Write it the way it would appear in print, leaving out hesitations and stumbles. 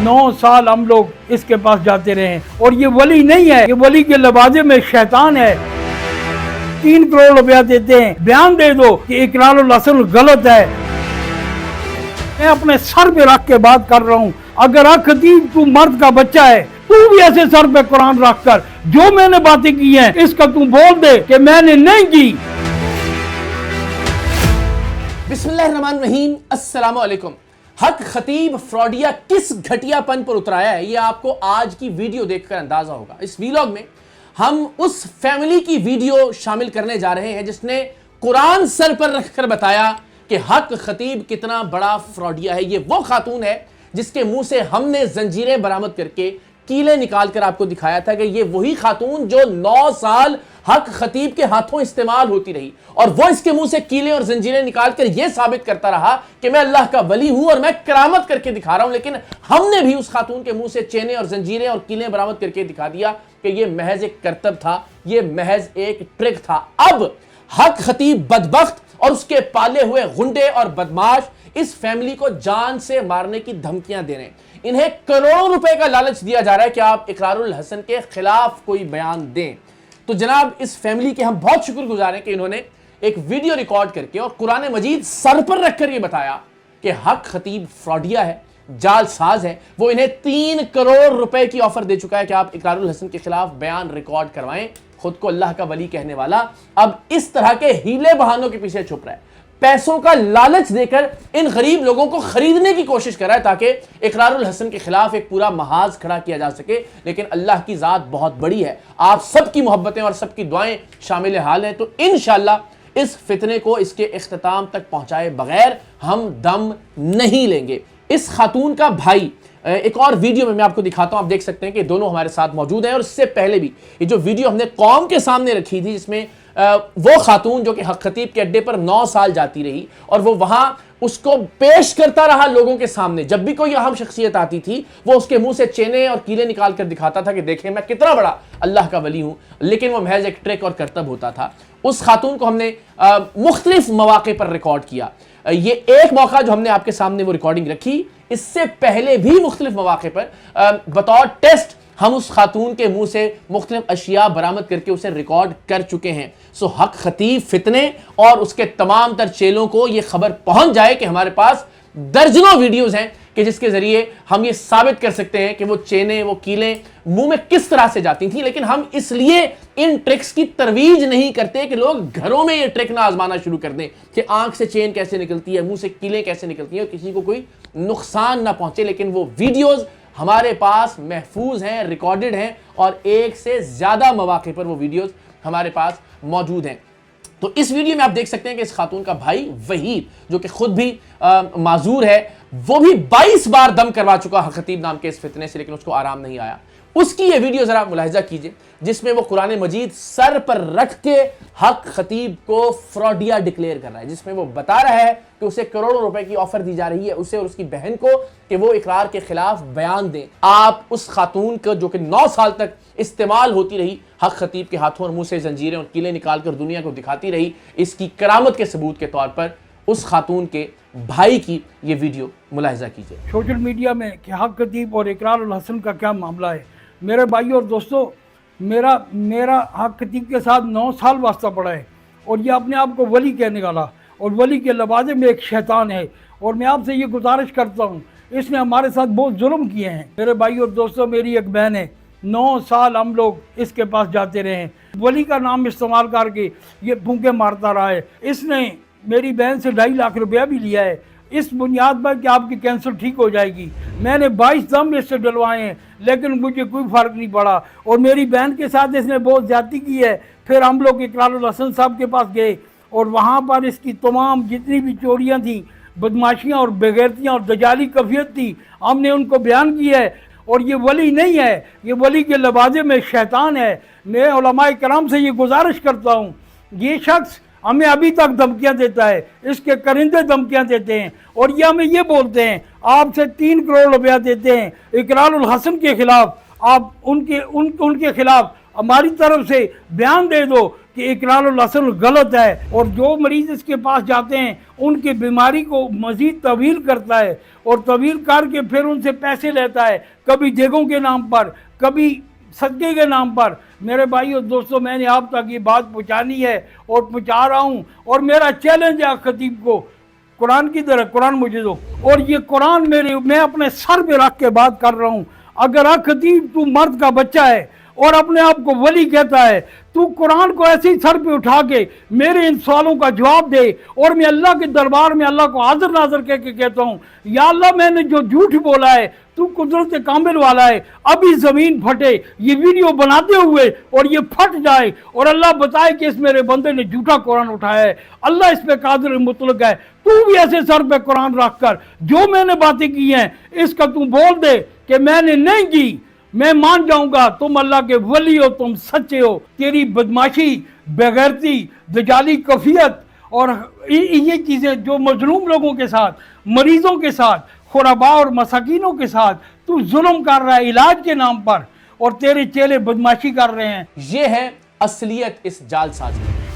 9 साल हम लोग इसके पास जाते रहे हैं और ये वली नहीं है, ये वली के लबाजे में शैतान है। 3 करोड़ रुपया देते हैं, बयान दे दो कि इकरारुल हसन गलत है। मैं अपने सर पे रख के बात कर रहा हूँ, अगर खतीब तू मर्द का बच्चा है, तू भी ऐसे सर पे कुरान रख कर जो मैंने बातें की हैं इसका तू बोल दे कि मैंने नहीं की। बिस्मिल्लाहिर्रहमानिर्रहीम, अस्सलामु अलैकुम। हक खतीब फ्रॉडिया किस घटियापन पर उतराया है, ये आपको आज की वीडियो देखकर अंदाजा होगा। इस वीलॉग में हम उस फैमिली की वीडियो शामिल करने जा रहे हैं जिसने कुरान सर पर रखकर बताया कि हक खतीब कितना बड़ा फ्रॉडिया है। ये वो खातून है जिसके मुंह से हमने जंजीरें बरामद करके कीले निकाल कर आपको दिखाया था कि ये वही खातून जो 9 साल हक खतीब के हाथों इस्तेमाल होती रही और वो इसके मुंह से कीले और जंजीरें निकाल कर ये साबित करता रहा कि मैं अल्लाह का वली हूं और मैं करामत करके दिखा रहा हूं। लेकिन हमने भी उस खातून के मुंह से चेने और जंजीरें और कीले बरामद करके दिखा दिया कि ये महज एक करतब था, ये महज एक ट्रिक था। अब हक खतीब बदबख्त और उसके पाले हुए गुंडे और बदमाश इस फैमिली को जान से मारने की धमकियां दे रहे हैं। इन्हें करोड़ों रुपए का लालच दिया जा रहा है कि आप इकरारुल हसन के खिलाफ कोई बयान दें। तो जनाब, इस फैमिली के हम बहुत शुक्रगुजार हैं कि इन्होंने एक वीडियो रिकॉर्ड करके और कुरान मजीद सर पर रखकर यह बताया कि हक खतीब फ्रॉडिया है, जालसाज है। वो इन्हें 3 करोड़ रुपए की ऑफर दे चुका है कि आप इकरारुल हसन के खिलाफ बयान रिकॉर्ड करवाएं। खुद को अल्लाह का वली कहने वाला अब इस तरह के हीले बहानों के पीछे छुप रहा है, पैसों का लालच देकर इन गरीब लोगों को खरीदने की कोशिश कर रहा है ताकि इकरारुल हसन के खिलाफ एक पूरा महाज खड़ा किया जा सके। लेकिन अल्लाह की जात बहुत बड़ी है, आप सबकी मोहब्बतें और सबकी दुआएं शामिल हाल हैं। तो इंशाअल्लाह इस फितने को इसके इख्तिताम तक पहुंचाए बगैर हम दम नहीं लेंगे। इस खातून का भाई एक और वीडियो में मैं आपको दिखाता हूं, आप देख सकते हैं कि दोनों हमारे साथ मौजूद हैं। और इससे पहले भी ये जो वीडियो हमने कौम के सामने रखी थी जिसमें वो खातून जो कि हक खतीब के अड्डे पर 9 साल जाती रही और वो वहां उसको पेश करता रहा लोगों के सामने, जब भी कोई अहम शख्सियत आती थी वो उसके मुंह से चेने और कीले निकाल कर दिखाता था कि देखें मैं कितना बड़ा अल्लाह का वली हूं। लेकिन वो महज एक ट्रिक और करतब होता था। उस खातून को हमने मुख्तलिफ मौके पर रिकॉर्ड किया। ये एक मौका जो हमने आपके सामने वो रिकॉर्डिंग रखी, इससे पहले भी मुख्तलिफ मौके पर बतौर टेस्ट हम उस खातून के मुंह से मुख्तलिफ अशिया बरामद करके उसे रिकॉर्ड कर चुके हैं। सो हक खतीब फितने और उसके तमाम तर चेलों को यह खबर पहुंच जाए कि हमारे पास दर्जनों वीडियोस हैं कि जिसके जरिए हम ये साबित कर सकते हैं कि वो चेने वो कीले मुंह में किस तरह से जाती थी। लेकिन हम इसलिए इन ट्रिक्स की तरवीज नहीं करते कि लोग घरों में ये ट्रिक ना आजमाना शुरू कर दें कि आंख से चेन कैसे निकलती है, मुंह से कीलें कैसे निकलती हैं और किसी को कोई नुकसान ना पहुंचे। लेकिन वो वीडियोस हमारे पास महफूज हैं, रिकॉर्डेड हैं और एक से ज्यादा मौके पर वो वीडियोस हमारे पास मौजूद हैं। तो इस वीडियो में आप देख सकते हैं कि इस खातून का भाई वहीद जो कि खुद भी माजूर है, वो भी 22 बार दम करवा चुका हक खतीब नाम के इस फितने से, लेकिन उसको आराम नहीं आया। उसकी ये वीडियो जरा मुलाहिजा कीजिए जिसमें वो कुरान मजीद सर पर रख के हक खतीब को फ्रॉडिया डिक्लेयर कर रहा है, जिसमें वो बता रहा है कि उसे करोड़ों रुपए की ऑफर दी जा रही है, उसे और उसकी बहन को, कि वो इकरार के खिलाफ बयान दें। आप उस खातून को जो कि 9 साल तक इस्तेमाल होती रही, हक खतीब के हाथों और मुंह से जंजीरें और कीले निकाल कर दुनिया को दिखाती रही, इसकी करामत के सबूत के तौर पर उस खातून के भाई की ये वीडियो मुलाहिजा कीजिए। सोशल मीडिया में कि हक खतीब और इकरारुल हसन का क्या मामला है। मेरे भाई और दोस्तों, मेरा हक खतीब के साथ 9 साल वास्ता पड़ा है और ये अपने आप को वली कहने वाला और वली के लबाजे में एक शैतान है। और मैं आपसे ये गुजारिश करता हूँ, इसने हमारे साथ बहुत जुल्म किए हैं। मेरे भाई और दोस्तों, मेरी एक बहन है, 9 साल हम लोग इसके पास जाते रहे हैं, वली का नाम इस्तेमाल करके ये फूंके मारता रहा है। इसने मेरी बहन से 2.5 लाख रुपया भी लिया है इस बुनियाद पर कि आपकी कैंसर ठीक हो जाएगी। मैंने 22 दम इससे डलवाए हैं लेकिन मुझे कोई फ़र्क नहीं पड़ा और मेरी बहन के साथ इसने बहुत ज़्यादती की है। फिर हम लोग इकरारुल हसन साहब के पास गए और वहाँ पर इसकी तमाम जितनी भी चोरियाँ थी, बदमाशियाँ और बेगैरतियाँ और दजाली कफियत थी, हमने उनको बयान किया है। और ये वली नहीं है, ये वली के लबाजे में शैतान है। मैं उलमाए कराम से ये गुजारिश करता हूँ, ये शख्स हमें अभी तक धमकियां देता है, इसके करिंदे धमकियां देते हैं और ये हमें ये बोलते हैं आपसे 3 करोड़ रुपया देते हैं इकरारुल हसन के खिलाफ, आप उनके खिलाफ हमारी तरफ से बयान दे दो کہ اقرار हसन गलत है और जो मरीज इसके पास जाते हैं उनकी बीमारी को मजीद तवील करता है और तवील करके फिर उनसे पैसे लेता है, कभी देगों के नाम पर, कभी सदके के नाम पर। मेरे भाइयों दोस्तों, मैंने आप तक ये बात पहुँचानी है और पहुँचा रहा हूँ, और मेरा चैलेंज है खतीब को, कुरान की तरह कुरान मुझे दो, और ये कुरान मैं अपने सर पे रख के बात कर रहा हूँ। अगर खतीब तू मर्द का बच्चा है और अपने आप को वली कहता है, तू कुरान को ऐसे ही सर पे उठा के मेरे इन सवालों का जवाब दे, और मैं अल्लाह के दरबार में अल्लाह को हाजिर नाज़र कह के कहता हूँ, या अल्लाह मैंने जो झूठ बोला है, तू कुदरत कामिल वाला है, अभी ज़मीन फटे, ये वीडियो बनाते हुए और ये फट जाए और अल्लाह बताए कि इस मेरे बंदे ने झूठा कुरान उठाया है, अल्लाह इस पे कादिर मुतलक है। तू भी ऐसे सर पे कुरान रख कर जो मैंने बातें की हैं इसका तू बोल दे कि मैंने नहीं की, मैं मान जाऊंगा तुम अल्लाह के वली हो, तुम सच्चे हो। तेरी बदमाशी, बेगैरती, दजाली कफियत और ये चीज़ें जो मजलूम लोगों के साथ, मरीजों के साथ, खुरबा और मसाकीनों के साथ तू जुल्म कर रहा है इलाज के नाम पर, और तेरे चेले बदमाशी कर रहे हैं। ये है असलियत इस जालसाजी की।